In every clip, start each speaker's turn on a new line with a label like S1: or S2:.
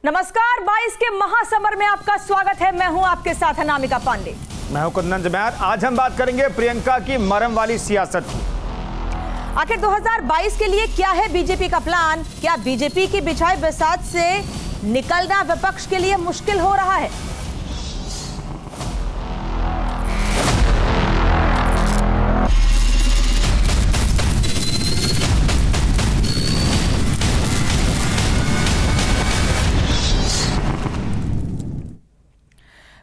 S1: नमस्कार, 22 के महासमर में आपका स्वागत है। मैं हूं आपके साथ अनामिका पांडे।
S2: मैं हूं कुंदन जमैर। आज हम बात करेंगे प्रियंका की मरहम वाली सियासत की।
S1: आखिर 2022 के लिए क्या है बीजेपी का प्लान? क्या बीजेपी की बिछाई बिसात से निकलना विपक्ष के लिए मुश्किल हो रहा है?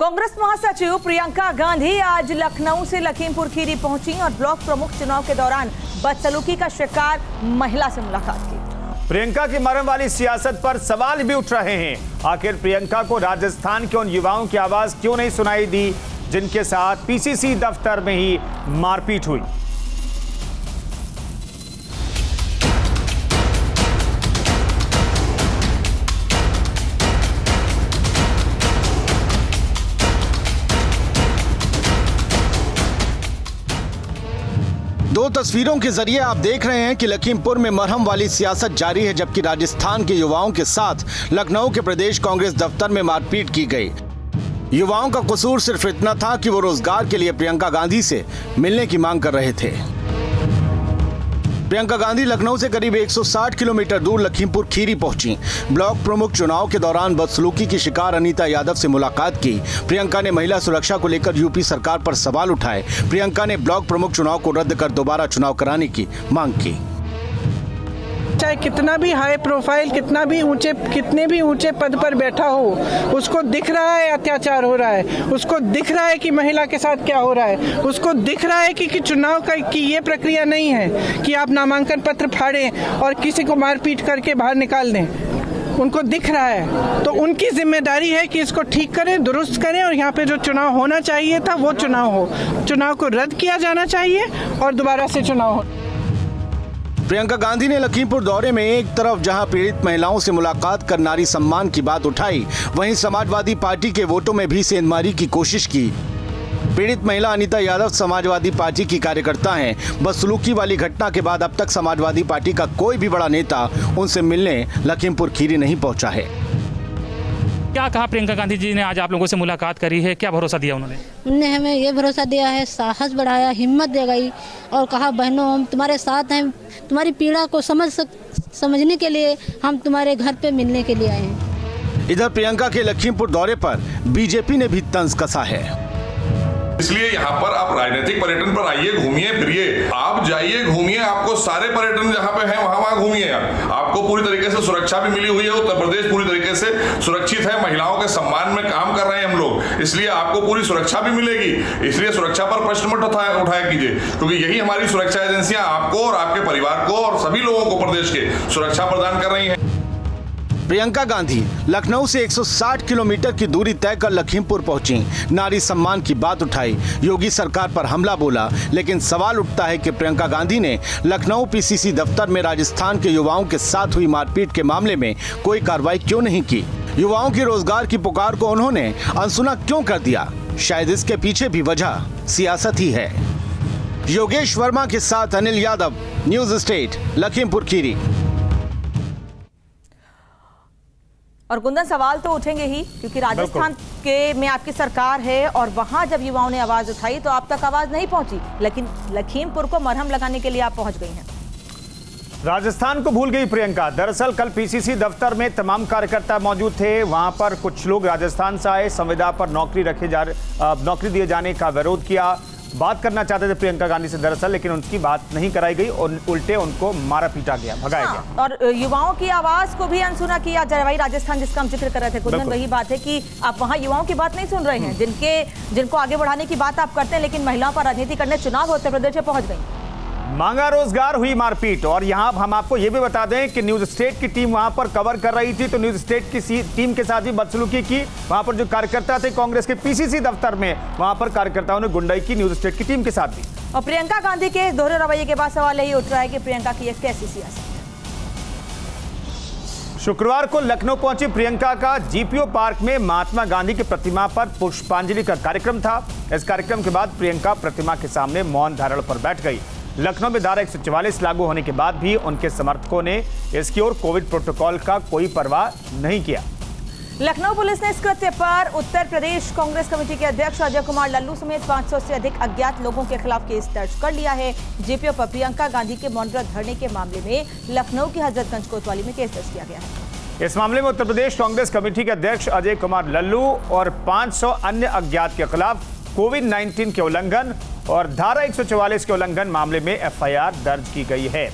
S1: कांग्रेस महासचिव प्रियंका गांधी आज लखनऊ से लखीमपुर खीरी पहुंची और ब्लॉक प्रमुख चुनाव के दौरान बदसलूकी का शिकार महिला से मुलाकात की।
S2: प्रियंका की मरहम वाली सियासत पर सवाल भी उठ रहे हैं। आखिर प्रियंका को राजस्थान के उन युवाओं की आवाज क्यों नहीं सुनाई दी जिनके साथ पीसीसी दफ्तर में ही मारपीट हुई?
S3: दो तस्वीरों के जरिए आप देख रहे हैं कि लखीमपुर में मरहम वाली सियासत जारी है, जबकि राजस्थान के युवाओं के साथ लखनऊ के प्रदेश कांग्रेस दफ्तर में मारपीट की गई। युवाओं का कसूर सिर्फ इतना था कि वो रोजगार के लिए प्रियंका गांधी से मिलने की मांग कर रहे थे। प्रियंका गांधी लखनऊ से करीब 160 किलोमीटर दूर लखीमपुर खीरी पहुंची। ब्लॉक प्रमुख चुनाव के दौरान बदसलूकी की शिकार अनीता यादव से मुलाकात की। प्रियंका ने महिला सुरक्षा को लेकर यूपी सरकार पर सवाल उठाए। प्रियंका ने ब्लॉक प्रमुख चुनाव को रद्द कर दोबारा चुनाव कराने की मांग की।
S4: चाहे कितना भी हाई प्रोफाइल, कितने भी ऊंचे पद पर बैठा हो, उसको दिख रहा है अत्याचार हो रहा है, उसको दिख रहा है कि महिला के साथ क्या हो रहा है, उसको दिख रहा है कि चुनाव की ये प्रक्रिया नहीं है कि आप नामांकन पत्र फाड़ें और किसी को मारपीट करके बाहर निकाल दें। उनको दिख रहा है, तो उनकी जिम्मेदारी है कि इसको ठीक करें, दुरुस्त करें और यहाँ पे जो चुनाव होना चाहिए था वो चुनाव हो। चुनाव को रद्द किया जाना चाहिए और दोबारा से चुनाव हो।
S3: प्रियंका गांधी ने लखीमपुर दौरे में एक तरफ जहां पीड़ित महिलाओं से मुलाकात कर नारी सम्मान की बात उठाई, वहीं समाजवादी पार्टी के वोटों में भी सेंधमारी की कोशिश की। पीड़ित महिला अनीता यादव समाजवादी पार्टी की कार्यकर्ता हैं। बदसलूकी वाली घटना के बाद अब तक समाजवादी पार्टी का कोई भी बड़ा नेता उनसे मिलने लखीमपुर खीरी नहीं पहुंचा है।
S5: क्या कहा प्रियंका गांधी जी ने? आज आप लोगों से मुलाकात करी है, क्या भरोसा दिया उन्होंने?
S6: उन्होंने हमें ये भरोसा दिया है, साहस बढ़ाया, हिम्मत दे गई और कहा बहनों हम तुम्हारे साथ हैं, तुम्हारी पीड़ा को समझने के लिए हम तुम्हारे घर पे मिलने के लिए आए हैं।
S3: इधर प्रियंका के लखीमपुर दौरे पर बीजेपी ने भी तंज कसा है।
S7: इसलिए यहाँ पर आप राजनीतिक पर्यटन पर आइए, घूमिए फिरिए, आप जाइए घूमिए, आपको सारे पर्यटन जहाँ पे हैं वहाँ घूमिए। आपको पूरी तरीके से सुरक्षा भी मिली हुई है। उत्तर प्रदेश पूरी तरीके से सुरक्षित है। महिलाओं के सम्मान में काम कर रहे हैं हम लोग, इसलिए आपको पूरी सुरक्षा भी मिलेगी। इसलिए सुरक्षा पर प्रश्न मत उठाया कीजिए, क्योंकि यही हमारी सुरक्षा एजेंसियां आपको और आपके परिवार को और सभी लोगों को प्रदेश के सुरक्षा प्रदान कर रही है।
S3: प्रियंका गांधी लखनऊ से 160 किलोमीटर की दूरी तय कर लखीमपुर पहुंची। नारी सम्मान की बात उठाई, योगी सरकार पर हमला बोला, लेकिन सवाल उठता है कि प्रियंका गांधी ने लखनऊ पीसीसी दफ्तर में राजस्थान के युवाओं के साथ हुई मारपीट के मामले में कोई कार्रवाई क्यों नहीं की? युवाओं की रोजगार की पुकार को उन्होंने अनसुना क्यों कर दिया? शायद इसके पीछे भी वजह सियासत ही है। योगेश वर्मा के साथ अनिल यादव, न्यूज स्टेट, लखीमपुर खीरी।
S1: और कुंदन, सवाल तो उठेंगे ही, क्योंकि राजस्थान के में आपकी सरकार है और वहां जब युवाओं ने आवाज उठाई तो आप तक आवाज नहीं पहुंची, लेकिन लखीमपुर को मरहम लगाने के लिए आप पहुंच गई हैं।
S2: राजस्थान को भूल गई प्रियंका। दरअसल कल पीसीसी दफ्तर में तमाम कार्यकर्ता मौजूद थे। वहां पर कुछ लोग राजस्थान से आए, संविदा पर नौकरी दिए जाने का विरोध किया। बात करना चाहते थे प्रियंका गांधी से दरअसल, लेकिन उनकी बात नहीं कराई गई और उल्टे उनको मारा पीटा गया, भगाया गया।
S1: और युवाओं की आवाज को भी अनसुना किया जा रहा है। राजस्थान जिसका हम जिक्र कर रहे थे कुंदन, वही बात है कि आप वहां युवाओं की बात नहीं सुन रहे हैं, जिनको आगे बढ़ाने की बात आप करते हैं, लेकिन महिलाओं पर राजनीति करने चुनाव उत्तर प्रदेश में पहुंच गई।
S2: मांगा रोजगार, हुई मारपीट। और यहां हम आपको यह भी बता दें कि न्यूज स्टेट की टीम वहां पर कवर कर रही थी, तो न्यूज स्टेट की टीम के साथ भी बदसलूकी की। वहां पर जो कार्यकर्ता थे कांग्रेस के पीसीसी दफ्तर में, वहां पर कार्यकर्ताओं ने गुंडाई की न्यूज स्टेट की टीम के साथ भी।
S1: और प्रियंका गांधी के दोहरे रवैये के बाद सवाल यही उठ रहा है कि प्रियंका की एक कैसी सियासत है।
S2: शुक्रवार को लखनऊ पहुंची प्रियंका का जीपीओ पार्क में महात्मा गांधी की प्रतिमा पर पुष्पांजलि का कार्यक्रम था। इस कार्यक्रम के बाद प्रियंका प्रतिमा के सामने मौन धारण पर बैठ गई। लखनऊ में धारा 144 लागू होने के बाद भी उनके समर्थकों ने इसकी ओर कोविड प्रोटोकॉल का कोई परवाह नहीं किया।
S1: लखनऊ पुलिस ने इस कृत्य पर उत्तर प्रदेश कांग्रेस कमेटी के अध्यक्ष अजय कुमार लल्लू समेत 500 से अधिक अज्ञात लोगों के खिलाफ केस दर्ज कर लिया है। जेपीओ पर प्रियंका गांधी के मौन धरने के मामले में लखनऊ की हजरतगंज कोतवाली में केस दर्ज किया गया है।
S2: इस मामले में उत्तर प्रदेश कांग्रेस कमेटी के अध्यक्ष अजय कुमार लल्लू और 500 अन्य अज्ञात के खिलाफ कोविड-19 के उल्लंघन और धारा 144 के उल्लंघन मामले में एफआईआर दर्ज की गई है।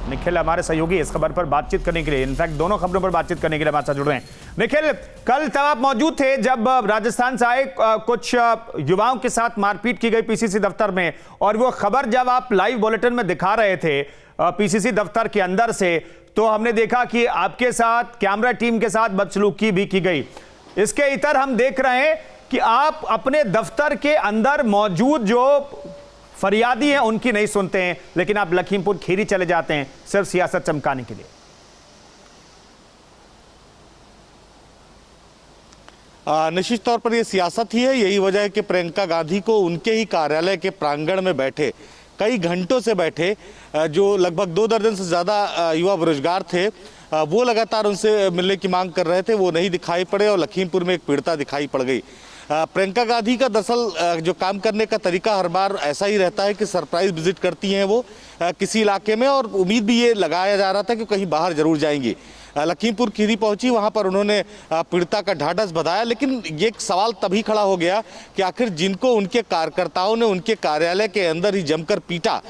S2: निखिल हमारे सहयोगी इस खबर पर बातचीत करने के लिए, इनफैक्ट दोनों खबरों पर बातचीत करने के लिए हमारे साथ जुड़ रहे हैं। निखिल, कल तब आप मौजूद थे जब राजस्थान से आए कुछ युवाओं के साथ मारपीट की गई पीसीसी दफ्तर में, और वो खबर जब आप लाइव बुलेटिन में दिखा रहे थे पीसीसी दफ्तर के अंदर से, तो हमने देखा कि आपके साथ कैमरा टीम के साथ बदसलूकी भी की गई। इसके इतर हम देख रहे हैं कि आप अपने दफ्तर के अंदर मौजूद जो फरियादी हैं उनकी नहीं सुनते हैं, लेकिन आप लखीमपुर खीरी चले जाते हैं सिर्फ सियासत चमकाने के लिए।
S8: निश्चित तौर पर यह सियासत ही है। यही वजह है कि प्रियंका गांधी को उनके ही कार्यालय के प्रांगण में बैठे, कई घंटों से बैठे, जो लगभग 2 दर्जन से ज़्यादा युवा बेरोजगार थे, वो लगातार उनसे मिलने की मांग कर रहे थे, वो नहीं दिखाई पड़े और लखीमपुर में एक पीड़िता दिखाई पड़ गई। प्रियंका गांधी का दरअसल जो काम करने का तरीका हर बार ऐसा ही रहता है कि सरप्राइज विजिट करती हैं वो किसी इलाके में, और उम्मीद भी ये लगाया जा रहा था कि कहीं बाहर जरूर जाएंगी। लखीमपुर खीरी पहुंची, वहां पर उन्होंने पीड़िता का ढाढ़स बंधाया, लेकिन ये एक सवाल तभी खड़ा हो गया कि आखिर जिनको उनके कार्यकर्ताओं ने उनके कार्यालय के अंदर ही जमकर पीटा,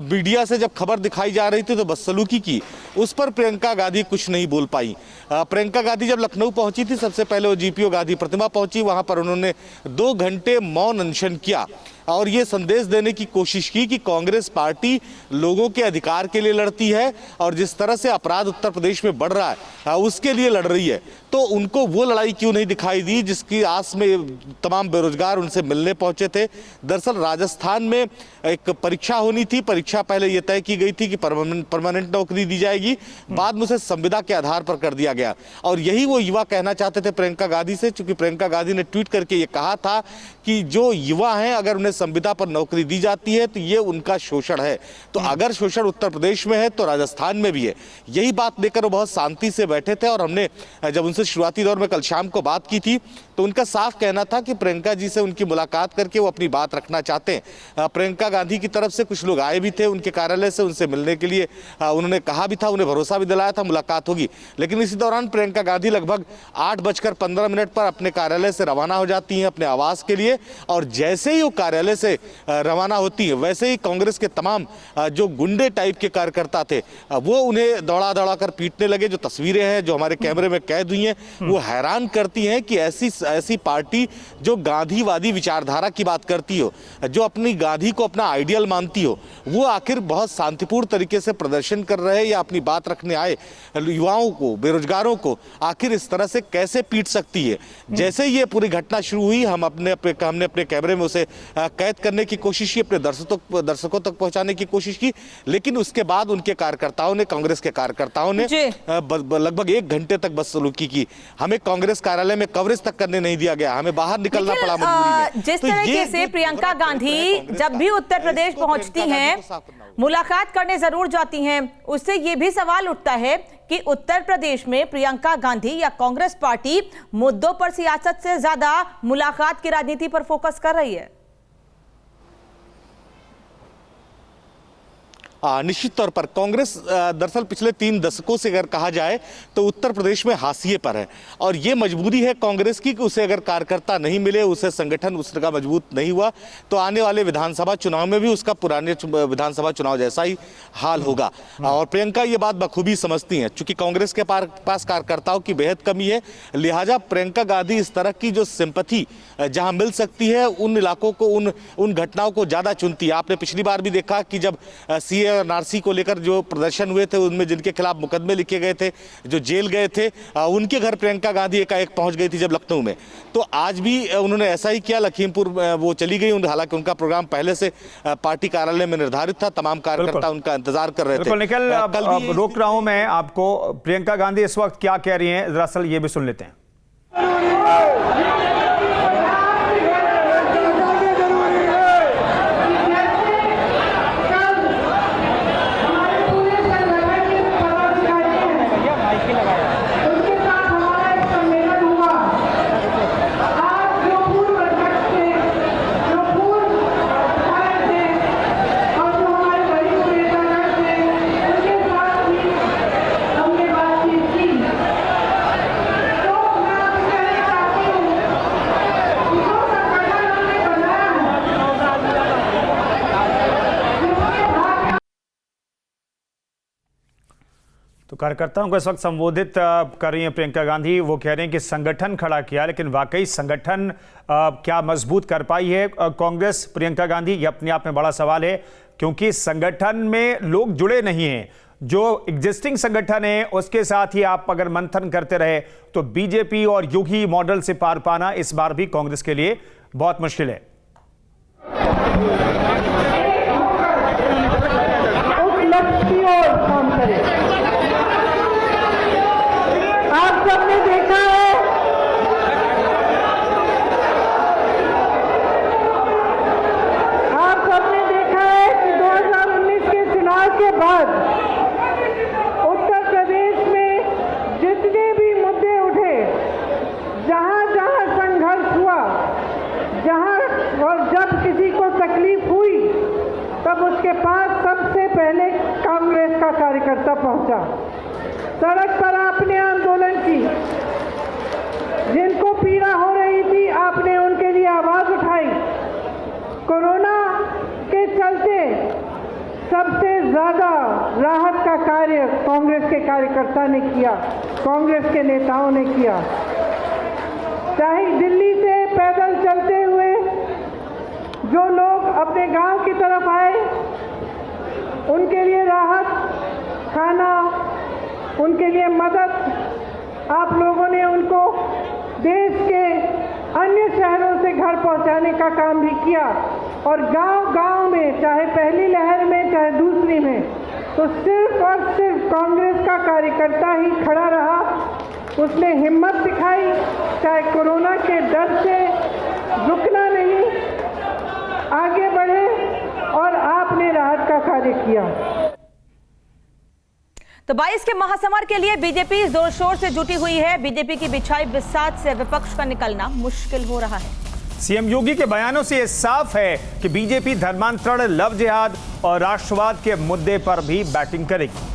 S8: मीडिया से जब खबर दिखाई जा रही थी तो बदसलूकी की, उस पर प्रियंका गांधी कुछ नहीं बोल पाई। प्रियंका गांधी जब लखनऊ पहुंची थी, सबसे पहले वो जीपीओ गांधी प्रतिमा पहुंची, वहां पर उन्होंने 2 घंटे मौन अनशन किया और ये संदेश देने की कोशिश की कि कांग्रेस पार्टी लोगों के अधिकार के लिए लड़ती है और जिस तरह से अपराध उत्तर प्रदेश में बढ़ रहा है उसके लिए लड़ रही है। तो उनको वो लड़ाई क्यों नहीं दिखाई दी जिसकी आस में तमाम बेरोजगार उनसे मिलने पहुंचे थे। दरअसल राजस्थान में एक परीक्षा होनी थी, परीक्षा पहले ये तय की गई थी कि परमानेंट नौकरी दी जाएगी, बाद में उसे संविदा के आधार पर कर दिया गया, और यही वो युवा कहना चाहते थे प्रियंका गांधी से, क्योंकि प्रियंका गांधी ने ट्वीट करके ये कहा था कि जो युवा हैं अगर उन्हें संविदा पर नौकरी दी जाती है तो ये उनका शोषण है। तो अगर शोषण उत्तर प्रदेश में है तो राजस्थान में भी है। यही बात लेकर वो बहुत शांति से बैठे थे, और हमने जब उनसे शुरुआती दौर में कल शाम को बात की थी तो उनका साफ कहना था कि प्रियंका जी से उनकी मुलाकात करके वो अपनी बात रखना चाहते हैं। प्रियंका गांधी की तरफ से कुछ लोग आए भी थे उनके कार्यालय से, उनसे मिलने के लिए उन्होंने कहा भी था, उन्हें भरोसा भी दिलाया था मुलाकात होगी। लेकिन इसी दौरान प्रियंका गांधी लगभग 8:15 पर अपने कार्यालय से रवाना हो जाती हैं अपने आवास के लिए, और जैसे ही वो कार्यालय से रवाना होती है वैसे ही कांग्रेस के तमाम जो गुंडे टाइप के कार्यकर्ता थे वो उन्हें दौड़ा दौड़ा कर पीटने लगे। जो तस्वीरें हैं जो हमारे कैमरे में कैद हुई हैं वो हैरान करती हैं कि ऐसी पार्टी जो गांधीवादी विचारधारा की बात करती हो, जो अपनी गांधी को अपना आइडियल मानती हो, वो आखिर बहुत शांतिपूर्ण तरीके से प्रदर्शन कर रहे या अपनी बात रखने आए युवाओं को, बेरोजगारों को आखिर इस तरह से कैसे पीट सकती है। जैसे ये पूरी घटना शुरू हुई हमने अपने कैमरे में उसे कैद करने की कोशिश की, अपने दर्शकों तक पहुंचाने की कोशिश की, लेकिन उसके बाद उनके कार्यकर्ताओं ने, कांग्रेस के कार्यकर्ताओं ने लगभग 1 घंटे तक बदसलूकी की। हमें कांग्रेस कार्यालय में कवरेज तक करने नहीं दिया गया, हमें बाहर निकलना पड़ा मजबूरी में।
S1: जिस तरीके से प्रियंका गांधी जब भी उत्तर प्रदेश पहुंचती हैं, मुलाकात करने जरूर जाती हैं, उससे ये भी सवाल उठता है कि उत्तर प्रदेश में प्रियंका गांधी या कांग्रेस पार्टी मुद्दों पर सियासत से ज्यादा मुलाकात की राजनीति पर फोकस कर रही है।
S8: निश्चित तौर पर कांग्रेस दरअसल पिछले 3 दशकों से अगर कहा जाए तो उत्तर प्रदेश में हाशिए पर है, और ये मजबूरी है कांग्रेस की कि उसे अगर कार्यकर्ता नहीं मिले, उसे संगठन उसका मजबूत नहीं हुआ तो आने वाले विधानसभा चुनाव में भी उसका पुराने विधानसभा चुनाव जैसा ही हाल होगा। और प्रियंका ये बात बखूबी समझती हैं, चूंकि कांग्रेस के पास कार्यकर्ताओं की बेहद कमी है, लिहाजा प्रियंका गांधी इस तरह की जो सिंपैथी जहां मिल सकती है उन इलाकों को, उन घटनाओं को ज्यादा चुनती है। आपने पिछली बार भी देखा कि जब एनआरसी को लेकर जो प्रदर्शन हुए थे, उनमें जिनके खिलाफ मुकदमे लिखे गए थे, जो जेल गए थे, उनके घर प्रियंका गांधी एकाएक पहुंच गई थी जब लखनऊ में। तो आज भी उन्होंने ऐसा ही किया, लखीमपुर वो चली गई, हालांकि उनका प्रोग्राम पहले से पार्टी कार्यालय में निर्धारित था, तमाम कार्यकर्ता उनका इंतजार कर रहे थे।
S2: निखिल, कल रोक रहा हूं मैं आपको, प्रियंका गांधी इस वक्त क्या कह रही हैं, दरअसल ये भी सुन लेते हैं। तो कार्यकर्ताओं को इस वक्त संबोधित कर रही हैं प्रियंका गांधी। वो कह रहे हैं कि संगठन खड़ा किया, लेकिन वाकई संगठन क्या मजबूत कर पाई है कांग्रेस प्रियंका गांधी? ये अपने आप में बड़ा सवाल है, क्योंकि संगठन में लोग जुड़े नहीं हैं। जो एग्जिस्टिंग संगठन है उसके साथ ही आप अगर मंथन करते रहे तो बीजेपी और योगी मॉडल से पार पाना इस बार भी कांग्रेस के लिए बहुत मुश्किल है।
S9: आप सबने देखा है, कि 2019 के चुनाव के बाद उत्तर प्रदेश में जितने भी मुद्दे उठे, जहां जहां संघर्ष हुआ, जहां और जब किसी को तकलीफ हुई, तब उसके पास सबसे पहले कांग्रेस का कार्यकर्ता पहुंचा। सड़क पर आपने आंदोलन की, जिनको पीड़ा हो रही थी आपने उनके लिए आवाज उठाई। कोरोना के चलते सबसे ज्यादा राहत का कार्य कांग्रेस के कार्यकर्ता ने किया, कांग्रेस के नेताओं ने किया। चाहे दिल्ली से पैदल चलते हुए जो लोग अपने गांव की तरफ आए, उनके लिए राहत, खाना, उनके लिए मदद, आप लोगों ने उनको देश के अन्य शहरों से घर पहुंचाने का काम भी किया। और गांव-गांव में, चाहे पहली लहर में चाहे दूसरी में, तो सिर्फ और सिर्फ कांग्रेस का कार्यकर्ता ही खड़ा रहा। उसने हिम्मत दिखाई, चाहे कोरोना के डर से रुकना नहीं, आगे बढ़े और आपने राहत का कार्य किया।
S1: तो 22 के महासमर के लिए बीजेपी जोर शोर से जुटी हुई है। बीजेपी की बिछाई बिसात से विपक्ष का निकलना मुश्किल हो रहा है।
S2: सीएम योगी के बयानों से यह साफ है कि बीजेपी धर्मांतरण, लव जिहाद और राष्ट्रवाद के मुद्दे पर भी बैटिंग करेगी।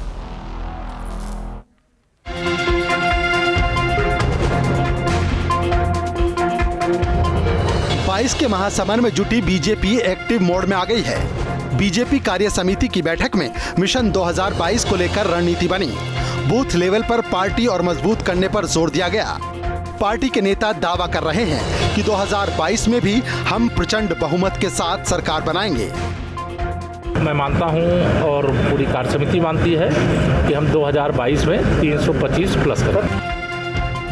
S3: के महासमर में जुटी बीजेपी एक्टिव मोड में आ गई है। बीजेपी कार्य समिति की बैठक में मिशन 2022 को लेकर रणनीति बनी। बूथ लेवल पर पार्टी और मजबूत करने पर जोर दिया गया। पार्टी के नेता दावा कर रहे हैं कि 2022 में भी हम प्रचंड बहुमत के साथ सरकार बनाएंगे।
S10: मैं मानता हूं और पूरी कार्य समिति मानती है कि हम 2022 में 325 प्लस करेंगे।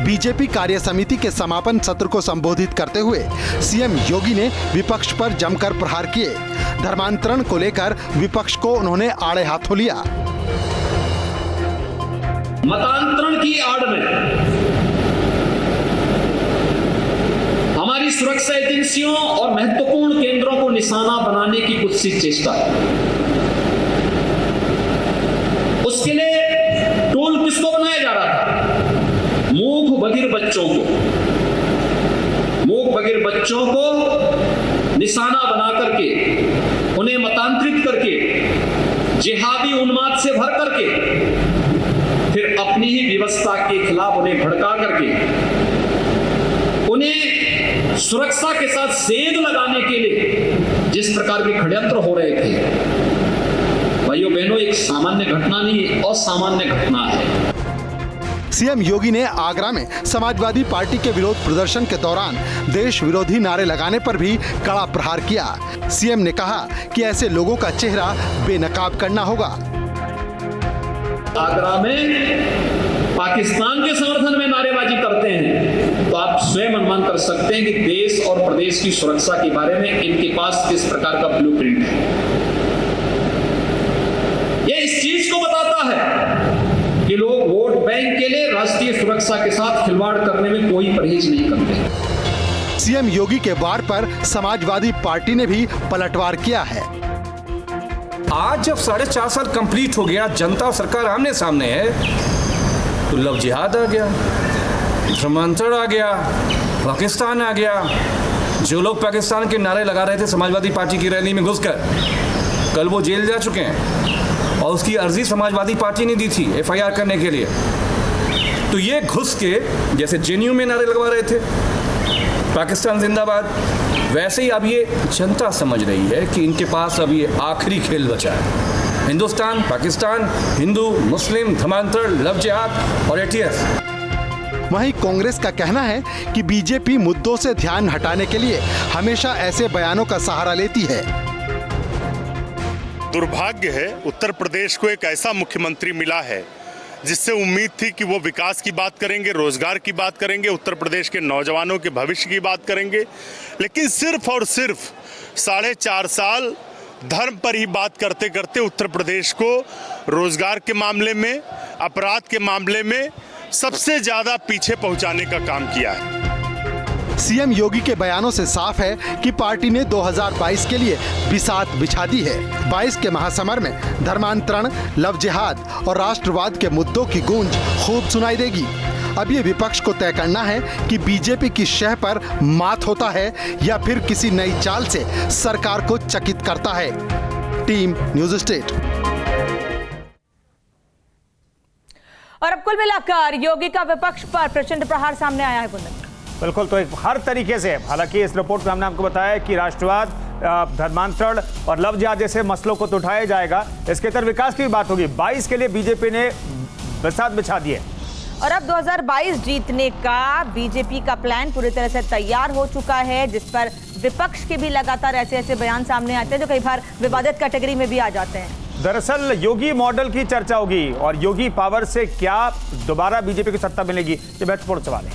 S3: बीजेपी कार्य समिति के समापन सत्र को संबोधित करते हुए सीएम योगी ने विपक्ष पर जमकर प्रहार किए। धर्मांतरण को लेकर विपक्ष को उन्होंने आड़े हाथों लिया।
S11: मतांतरण की आड़ में हमारी सुरक्षा एजेंसियों और महत्वपूर्ण केंद्रों को निशाना बनाने की कुत्सित चेष्टा है। उसके लिए टूल किसको बनाया जा रहा था? मूक बधिर बच्चों को निशाना बना करके, उन्हें मतांतरित करके, जिहादी उन्माद से भर करके, फिर अपनी ही व्यवस्था के खिलाफ उन्हें भड़का करके, उन्हें सुरक्षा के साथ सेंध लगाने के लिए जिस प्रकार के षड्यंत्र हो रहे थे, भाइयों बहनों, एक सामान्य घटना नहीं, असामान्य घटना है।
S3: सीएम योगी ने आगरा में समाजवादी पार्टी के विरोध प्रदर्शन के दौरान देश विरोधी नारे लगाने पर भी कड़ा प्रहार किया। सीएम ने कहा कि ऐसे लोगों का चेहरा बेनकाब करना होगा।
S11: आगरा में पाकिस्तान के समर्थन में नारेबाजी करते हैं तो आप स्वयं अनुमान कर सकते हैं कि देश और प्रदेश की सुरक्षा के बारे में इनके पास किस प्रकार का ब्लूप्रिंट है। ये इस चीज को बताता है कि लोग वोट बैंक के लिए राष्ट्रीय सुरक्षा के साथ खिलवाड़ करने में कोई परहेज नहीं करते।
S3: सीएम योगी के वार पर समाजवादी पार्टी ने भी पलटवार किया है।
S12: आज जब 4.5 साल कंप्लीट हो गया, जनता और सरकार आमने सामने है, तो लव जिहाद आ गया, धर्मांतरण आ गया, पाकिस्तान आ गया। जो लोग पाकिस्तान के नारे लगा रहे थे समाजवादी पार्टी की रैली में घुसकर, कल वो जेल जा चुके हैं और उसकी अर्जी समाजवादी पार्टी ने दी थी एफआईआर करने के लिए। तो ये घुस के जैसे जेएनयू में नारे लगवा रहे थे पाकिस्तान जिंदाबाद, वैसे ही अब ये जनता समझ रही है कि इनके पास अब ये आखिरी खेल बचा है। हिंदुस्तान, पाकिस्तान, हिंदू, मुस्लिम, धर्मांतरण, लव जिहाद और ATF।
S3: वहीं कांग्रेस का कहना है कि बीजेपी मुद्दों से ध्यान हटाने के लिए हमेशा ऐसे बयानों का सहारा लेती है।
S13: दुर्भाग्य है, उत्तर प्रदेश को एक ऐसा मुख्यमंत्री मिला है जिससे उम्मीद थी कि वो विकास की बात करेंगे, रोजगार की बात करेंगे, उत्तर प्रदेश के नौजवानों के भविष्य की बात करेंगे, लेकिन सिर्फ और सिर्फ 4.5 साल धर्म पर ही बात करते करते उत्तर प्रदेश को रोजगार के मामले में, अपराध के मामले में सबसे ज्यादा पीछे पहुंचाने का काम किया है।
S3: सीएम योगी के बयानों से साफ है कि पार्टी ने 2022 के लिए बिसात बिछा दी है। 22 के महासमर में धर्मांतरण, लव जिहाद और राष्ट्रवाद के मुद्दों की गूंज खूब सुनाई देगी। अब ये विपक्ष को तय करना है कि बीजेपी की शह पर मात होता है या फिर किसी नई चाल से सरकार को चकित करता है। Team news state.
S1: और अब कुल मिलाकर योगी का विपक्ष पर प्रचंड प्रहार सामने आया है। कुंदन,
S2: बिल्कुल, तो एक हर तरीके से, हालांकि इस रिपोर्ट में हमने आपको बताया कि राष्ट्रवाद, धर्मांतरण और लव जिहाद जैसे मसलों को तो उठाया जाएगा, इसके तरफ विकास की भी बात होगी। 22 के लिए बीजेपी ने बिसात बिछा दी है
S1: और अब 2022 जीतने का बीजेपी का प्लान पूरी तरह से तैयार हो चुका है, जिस पर विपक्ष के भी लगातार ऐसे ऐसे बयान सामने आते हैं जो कई बार विवादित कैटेगरी में भी आ जाते हैं।
S2: दरअसल योगी मॉडल की चर्चा होगी और योगी पावर से क्या दोबारा बीजेपी को सत्ता मिलेगी, ये महत्वपूर्ण सवाल है।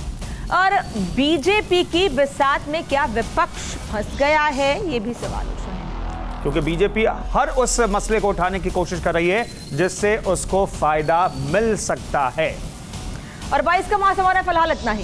S1: और बीजेपी की बिसात में क्या विपक्ष फंस गया है, ये भी सवाल उठ रहे हैं,
S2: क्योंकि बीजेपी हर उस मसले को उठाने की कोशिश कर रही है जिससे उसको फायदा मिल सकता है।
S1: और 22 का महासमर है फिलहाल इतना ही।